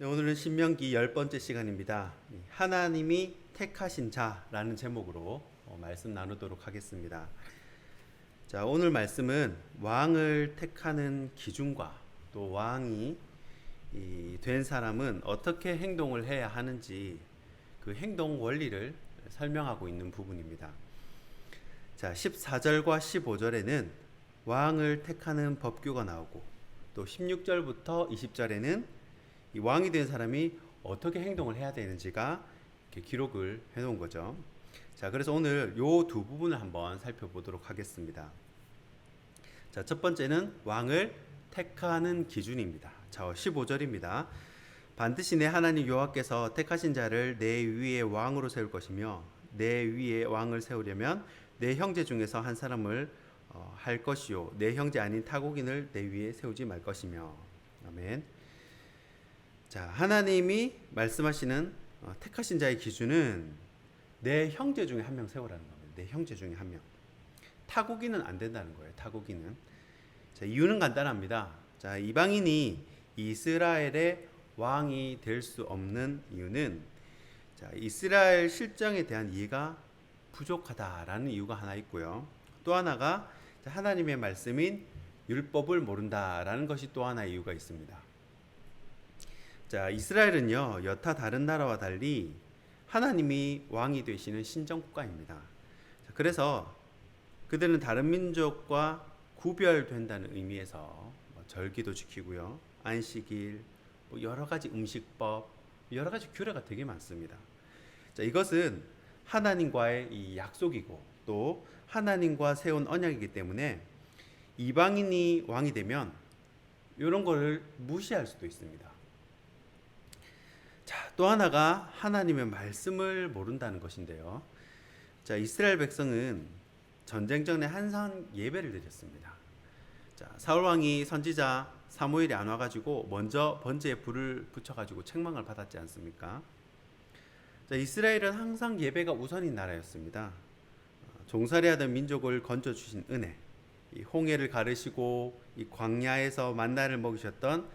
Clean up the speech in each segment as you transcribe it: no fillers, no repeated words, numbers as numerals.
네, 오늘은 신명기 10번째 시간입니다. 하나님이 택하신 자라는 제목으로 말씀 나누도록 하겠습니다. 자, 오늘 말씀은 왕을 택하는 기준과 또 왕이 된 사람은 어떻게 행동을 해야 하는지 그 행동 원리를 설명하고 있는 부분입니다. 자, 14절과 15절에는 왕을 택하는 법규가 나오고 또 16절부터 20절에는 이 왕이 된 사람이 어떻게 행동을 해야 되는지가 이렇게 기록을 해놓은 거죠. 자, 그래서 오늘 요 두 부분을 한번 살펴보도록 하겠습니다. 자, 첫 번째는 왕을 택하는 기준입니다. 자, 15절입니다. 반드시 내 하나님 여호와께서 택하신 자를 내 위에 왕으로 세울 것이며 내 위에 왕을 세우려면 내 형제 중에서 한 사람을 할 것이요 내 형제 아닌 타국인을 내 위에 세우지 말 것이며. 아멘. 자, 하나님이 말씀하시는 택하신 자의 기준은 내 형제 중에 한 명 세우라는 겁니다. 내 형제 중에 한 명. 타국인은 안 된다는 거예요. 타국인은. 자, 이유는 간단합니다. 자, 이방인이 이스라엘의 왕이 될 수 없는 이유는 자, 이스라엘 실정에 대한 이해가 부족하다라는 이유가 하나 있고요. 또 하나가 하나님의 말씀인 율법을 모른다라는 것이 또 하나의 이유가 있습니다. 자, 이스라엘은요, 여타 다른 나라와 달리 하나님이 왕이 되시는 신정국가입니다. 자, 그래서 그들은 다른 민족과 구별된다는 의미에서 절기도 지키고요, 안식일, 여러 가지 음식법, 여러 가지 규례가 되게 많습니다. 자, 이것은 하나님과의 이 약속이고 또 하나님과 세운 언약이기 때문에 이방인이 왕이 되면 이런 거를 무시할 수도 있습니다. 자, 또 하나가 하나님의 말씀을 모른다는 것인데요. 자, 이스라엘 백성은 전쟁 전에 항상 예배를 드렸습니다. 자, 사울 왕이 선지자 사무엘이 안 와가지고 먼저 번제에 불을 붙여가지고 책망을 받았지 않습니까? 자, 이스라엘은 항상 예배가 우선인 나라였습니다. 종살이하던 민족을 건져주신 은혜, 이 홍해를 가르시고 이 광야에서 만나를 먹이셨던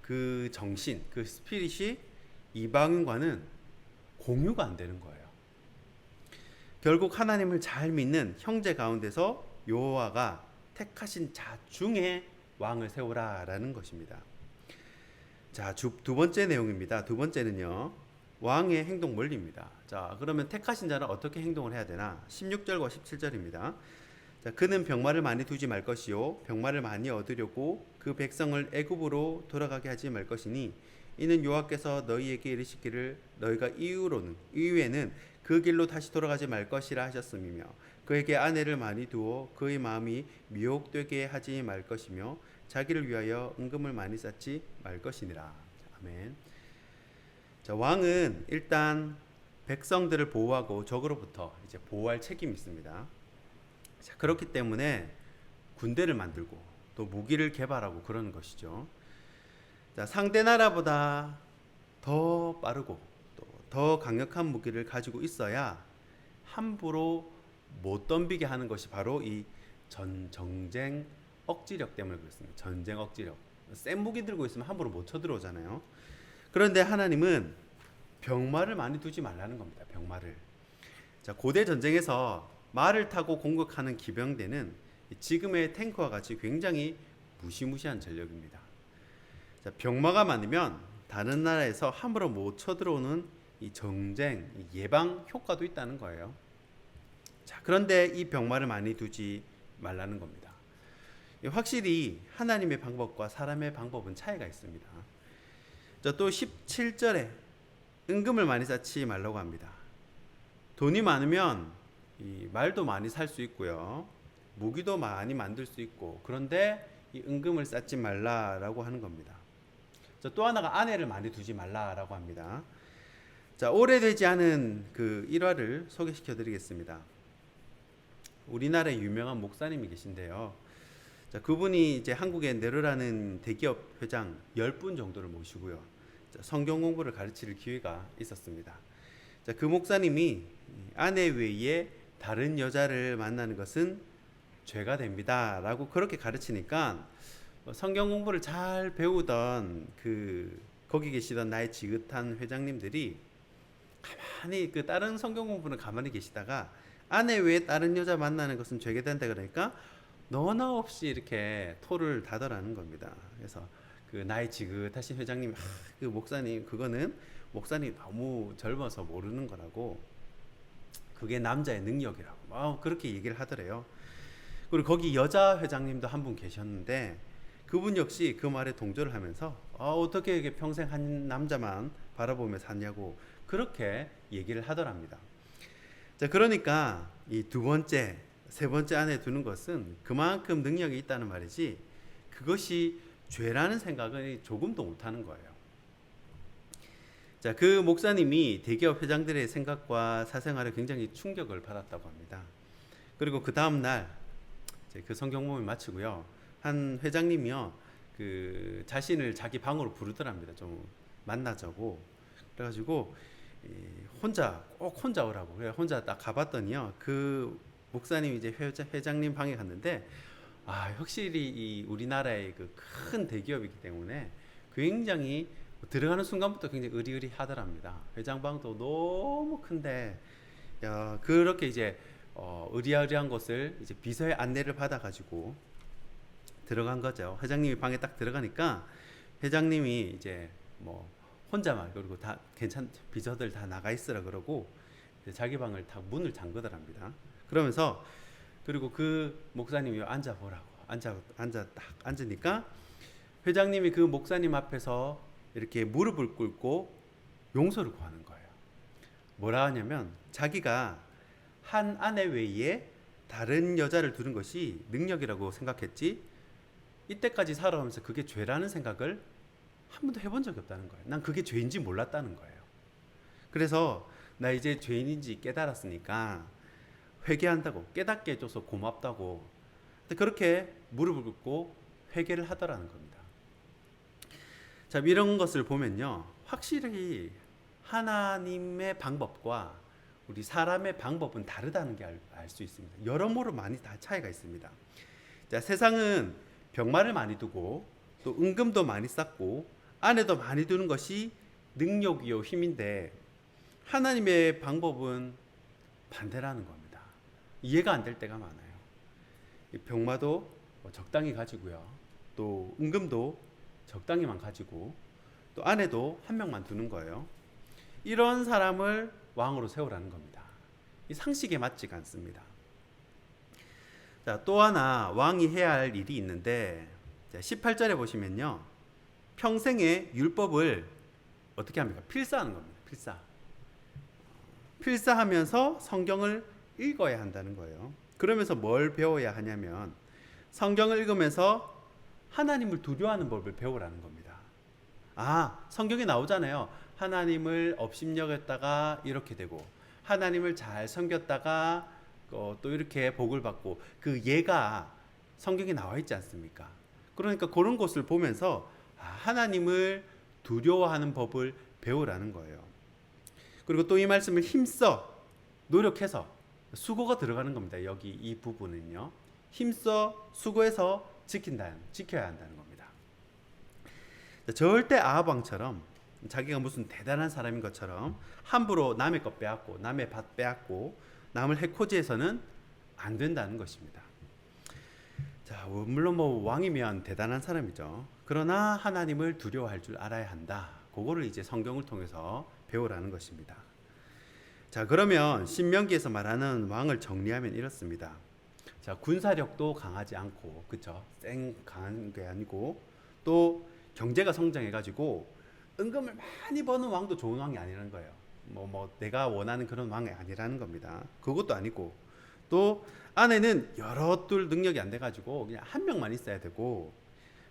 그 정신, 그 스피릿이 이방인과는 공유가 안 되는 거예요. 결국 하나님을 잘 믿는 형제 가운데서 여호와가 택하신 자 중에 왕을 세우라라는 것입니다. 자, 두 번째 내용입니다. 두 번째는요, 왕의 행동 원리입니다. 자, 그러면 택하신 자는 어떻게 행동을 해야 되나? 16절과 17절입니다. 자, 그는 병마를 많이 두지 말 것이요 병마를 많이 얻으려고 그 백성을 애굽으로 돌아가게 하지 말 것이니 이는 여호와께서 너희에게 이르시기를 너희가 이후에는 그 길로 다시 돌아가지 말 것이라 하셨음이며 그에게 아내를 많이 두어 그의 마음이 미혹되게 하지 말 것이며 자기를 위하여 은금을 많이 쌓지 말 것이니라. 아멘. 자, 왕은 일단 백성들을 보호하고 적으로부터 이제 보호할 책임이 있습니다. 자, 그렇기 때문에 군대를 만들고 또 무기를 개발하고 그러는 것이죠. 자, 상대 나라보다 더 빠르고 또 더 강력한 무기를 가지고 있어야 함부로 못 덤비게 하는 것이 바로 이 전쟁 억지력 때문에 그렇습니다. 전쟁 억지력. 센 무기 들고 있으면 함부로 못 쳐들어오잖아요. 그런데 하나님은 병마를 많이 두지 말라는 겁니다. 병마를. 자, 고대 전쟁에서 말을 타고 공격하는 기병대는 지금의 탱크와 같이 굉장히 무시무시한 전력입니다. 자, 병마가 많으면 다른 나라에서 함부로 못 쳐들어오는 이 정쟁, 예방 효과도 있다는 거예요. 자, 그런데 이 병마를 많이 두지 말라는 겁니다. 확실히 하나님의 방법과 사람의 방법은 차이가 있습니다. 자, 또 17절에 은금을 많이 쌓지 말라고 합니다. 돈이 많으면 이 말도 많이 살 수 있고요, 무기도 많이 만들 수 있고, 그런데 이 은금을 쌓지 말라라고 하는 겁니다. 자, 또 하나가 아내를 많이 두지 말라라고 합니다. 자, 오래되지 않은 그 일화를 소개시켜 드리겠습니다. 우리나라에 유명한 목사님이 계신데요. 자, 그분이 이제 한국의 네로라는 대기업 회장 10분 정도를 모시고요, 자, 성경 공부를 가르칠 기회가 있었습니다. 자, 그 목사님이 아내 외에 다른 여자를 만나는 것은 죄가 됩니다 라고 그렇게 가르치니까 성경 공부를 잘 배우던 그 거기 계시던 나의 지긋한 회장님들이 가만히 그 다른 성경 공부는 가만히 계시다가 아내 외에 다른 여자 만나는 것은 죄게 된다 그러니까 너나 없이 이렇게 토를 다더라는 겁니다. 그래서 그 나의 지긋하신 회장님, 그 목사님 그거는 목사님 너무 젊어서 모르는 거라고, 그게 남자의 능력이라고 그렇게 얘기를 하더래요. 그리고 거기 여자 회장님도 한 분 계셨는데 그분 역시 그 말에 동조를 하면서 어떻게 이게 평생 한 남자만 바라보며 사냐고 그렇게 얘기를 하더랍니다. 자, 그러니까 이 두 번째, 세 번째 아내 두는 것은 그만큼 능력이 있다는 말이지 그것이 죄라는 생각은 조금도 못하는 거예요. 자, 그 목사님이 대기업 회장들의 생각과 사생활에 굉장히 충격을 받았다고 합니다. 그리고 그 다음 날 그 성경 모임 마치고요, 한 회장님이요 그 자신을 자기 방으로 부르더랍니다. 좀 만나자고. 그래가지고 혼자 오라고. 그래 혼자 딱 가봤더니요, 그 목사님 이제 회장님 방에 갔는데 확실히 이 우리나라의 그 큰 대기업이기 때문에 굉장히 들어가는 순간부터 굉장히 의리의리하더랍니다. 회장방도 너무 큰데 그렇게 이제 의리의리한 것을 이제 비서의 안내를 받아가지고 들어간 거죠. 회장님이 방에 딱 들어가니까 회장님이 이제 뭐 혼자만, 그리고 다 비서들 다 나가 있으라 그러고 자기 방을 다 문을 잠그더랍니다. 그러면서 그리고 그 목사님이 앉아 보라고 딱 앉으니까 회장님이 그 목사님 앞에서 이렇게 무릎을 꿇고 용서를 구하는 거예요. 뭐라 하냐면 자기가 한 아내 외에 다른 여자를 두는 것이 능력이라고 생각했지 이때까지 살아오면서 그게 죄라는 생각을 한 번도 해본 적이 없다는 거예요. 난 그게 죄인지 몰랐다는 거예요. 그래서 나 이제 죄인인지 깨달았으니까 회개한다고, 깨닫게 해줘서 고맙다고, 그렇게 무릎을 꿇고 회개를 하더라는 겁니다. 자, 이런 것을 보면요, 확실히 하나님의 방법과 우리 사람의 방법은 다르다는 게 알 수 있습니다. 여러모로 많이 다 차이가 있습니다. 자, 세상은 병마를 많이 두고 또 은금도 많이 쌓고 아내도 많이 두는 것이 능력이요 힘인데 하나님의 방법은 반대라는 겁니다. 이해가 안 될 때가 많아요. 병마도 적당히 가지고요, 또 은금도 적당히만 가지고, 또 아내도 한 명만 두는 거예요. 이런 사람을 왕으로 세우라는 겁니다. 이 상식에 맞지가 않습니다. 자, 또 하나 왕이 해야 할 일이 있는데 18절에 보시면요, 평생의 율법을 어떻게 합니까? 필사하는 겁니다. 필사하면서 성경을 읽어야 한다는 거예요. 그러면서 뭘 배워야 하냐면 성경을 읽으면서 하나님을 두려워하는 법을 배우라는 겁니다. 성경에 나오잖아요. 하나님을 업신여겼다가 이렇게 되고 하나님을 잘 섬겼다가 또 이렇게 복을 받고, 그 예가 성경에 나와 있지 않습니까? 그러니까 그런 것을 보면서 하나님을 두려워하는 법을 배우라는 거예요. 그리고 또 이 말씀을 힘써 노력해서, 수고가 들어가는 겁니다. 여기 이 부분은요, 힘써 수고해서 지켜야 한다는 겁니다. 절대 아합 왕처럼 자기가 무슨 대단한 사람인 것처럼 함부로 남의 것 빼앗고 남의 밭 빼앗고 남을 해코지해서는 안 된다는 것입니다. 자, 물론 뭐 왕이면 대단한 사람이죠. 그러나 하나님을 두려워할 줄 알아야 한다. 그거를 이제 성경을 통해서 배우라는 것입니다. 자, 그러면 신명기에서 말하는 왕을 정리하면 이렇습니다. 자, 군사력도 강하지 않고, 그쵸? 강한 게 아니고, 또 경제가 성장해가지고 은금을 많이 버는 왕도 좋은 왕이 아니라는 거예요. 내가 원하는 그런 왕이 아니라는 겁니다. 그것도 아니고, 또 아내는 여러 둘 능력이 안 돼가지고 그냥 한 명만 있어야 되고,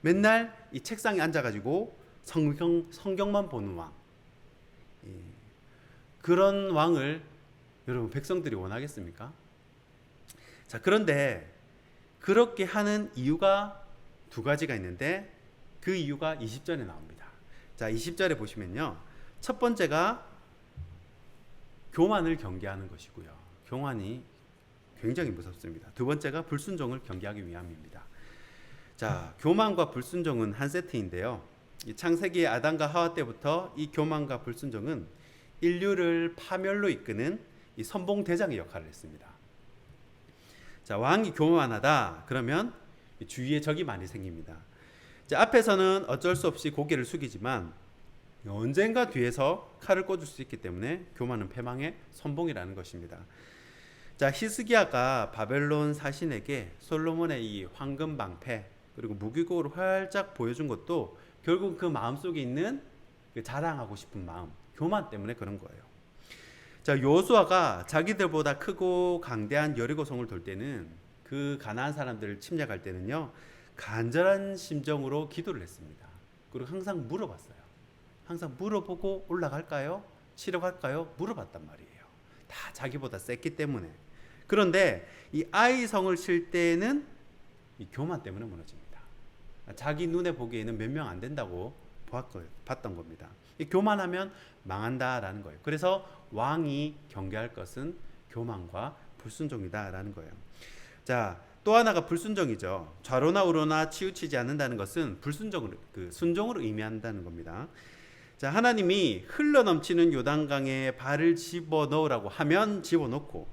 맨날 이 책상에 앉아가지고 성경만 보는 왕, 그런 왕을 여러분 백성들이 원하겠습니까? 자, 그런데 그렇게 하는 이유가 두 가지가 있는데 그 이유가 20절에 나옵니다. 자, 20절에 보시면요, 첫 번째가 교만을 경계하는 것이고요. 교만이 굉장히 무섭습니다. 두 번째가 불순종을 경계하기 위함입니다. 자, 교만과 불순종은 한 세트인데요, 이 창세기 아담과 하와 때부터 이 교만과 불순종은 인류를 파멸로 이끄는 이 선봉 대장의 역할을 했습니다. 자, 왕이 교만하다 그러면 주위에 적이 많이 생깁니다. 자, 앞에서는 어쩔 수 없이 고개를 숙이지만 언젠가 뒤에서 칼을 꽂을 수 있기 때문에 교만은 패망의 선봉이라는 것입니다. 자, 히스기야가 바벨론 사신에게 솔로몬의 이 황금 방패 그리고 무기고를 활짝 보여준 것도 결국 그 마음속에 있는 그 자랑하고 싶은 마음, 교만 때문에 그런 거예요. 자, 요수아가 자기들보다 크고 강대한 여리고성을 돌 때는 그 가나안 사람들을 침략할 때는요, 간절한 심정으로 기도를 했습니다. 그리고 항상 물어봤어요. 항상 물어보고 올라갈까요? 치러 갈까요? 물어봤단 말이에요. 다 자기보다 셌기 때문에. 그런데 이 아이성을 칠 때는 이 교만 때문에 무너집니다. 자기 눈에 보기에는 몇 명 안 된다고 봤던 겁니다. 이 교만하면 망한다라는 거예요. 그래서 왕이 경계할 것은 교만과 불순종이다라는 거예요. 자, 또 하나가 불순종이죠. 좌로나 우로나 치우치지 않는다는 것은 불순종을 순종을 의미한다는 겁니다. 자, 하나님이 흘러넘치는 요단강에 발을 집어넣으라고 하면 집어넣고,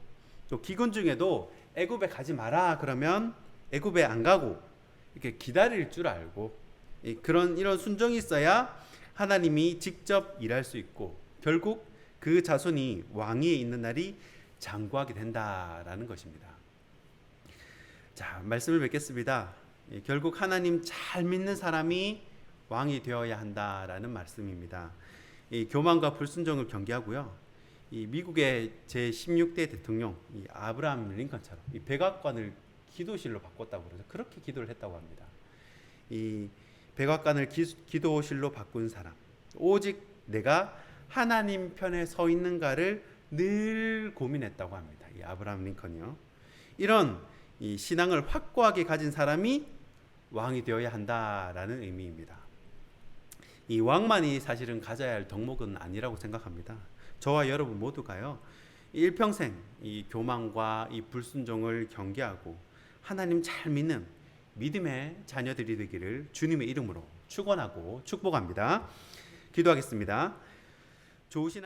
또 기근 중에도 애굽에 가지 마라 그러면 애굽에 안 가고 이렇게 기다릴 줄 알고, 이런 순종이 있어야 하나님이 직접 일할 수 있고 결국 그 자손이 왕위에 있는 날이 장구하게 된다라는 것입니다. 자, 말씀을 뵙겠습니다. 결국 하나님 잘 믿는 사람이 왕이 되어야 한다라는 말씀입니다. 이 교만과 불순종을 경계하고요. 이 미국의 제16대 대통령 이 아브라함 링컨처럼 이 백악관을 기도실로 바꿨다고 그러죠. 그렇게 기도를 했다고 합니다. 이 백악관을 기도실로 바꾼 사람, 오직 내가 하나님 편에 서 있는가를 늘 고민했다고 합니다. 이 아브라함 링컨이요. 이런 이 신앙을 확고하게 가진 사람이 왕이 되어야 한다라는 의미입니다. 이 왕만이 사실은 가져야 할 덕목은 아니라고 생각합니다. 저와 여러분 모두가요, 일평생 이 교만과 이 불순종을 경계하고 하나님 잘 믿는 믿음의 자녀들이 되기를 주님의 이름으로 축원하고 축복합니다. 기도하겠습니다. 좋으신